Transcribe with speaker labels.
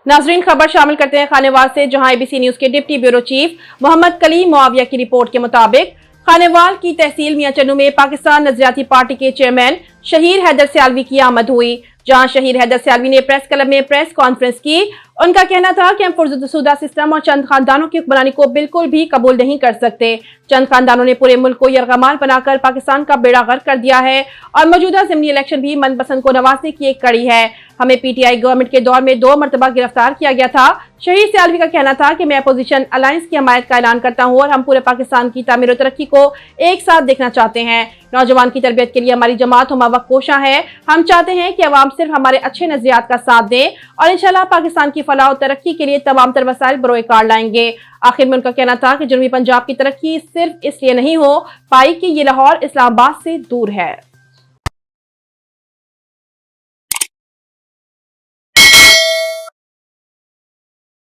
Speaker 1: नाजरीन, खबर शामिल करते हैं खानेवाल से, जहां एबीसी न्यूज के deputy bureau chief Mohammad Kaleem Muawiya की रिपोर्ट के मुताबिक खानेवाल की तहसील मियां चन्नू में पाकिस्तान नजरियाती पार्टी के चेयरमैन शहीर हैदर सियालवी की आमद हुई। जहां शहीर हैदर सियालवी ने प्रेस क्लब में प्रेस कॉन्फ्रेंस की। उनका कहना था कि हम पुरजुदा सिस्टम और चंद खानदानों की हुक्मरानी को बिल्कुल भी कबूल नहीं कर सकते। चंद खानदानों ने पूरे मुल्क को यरगमाल बनाकर पाकिस्तान का बेड़ा गर्क कर दिया है और मौजूदा ज़िमनी इलेक्शन भी मनपसंद को नवाजने की एक कड़ी है। हमें पीटीआई गवर्नमेंट के दौर में 2 मरतबा गिरफ्तार किया गया था। शहीद सियालवी का कहना था कि मैं अपोजिशन अलायंस की हमायत का ऐलान करता हूँ और हम पूरे पाकिस्तान की तामीर और तरक्की को एक साथ देखना चाहते हैं। नौजवान की तरबियत के लिए हमारी जमात हमवक्त कोशा है। हम चाहते हैं कि अवाम सिर्फ हमारे अच्छे नजरियात का साथ दें और इंशाल्लाह पाकिस्तान की फलाह और तरक्की के लिए तमाम तर वसाइल बरोए कार लाएंगे। आखिर में उनका कहना था कि जनूबी पंजाब की तरक्की सिर्फ इसलिए नहीं हो पाई कि ये लाहौर इस्लामाबाद से दूर है।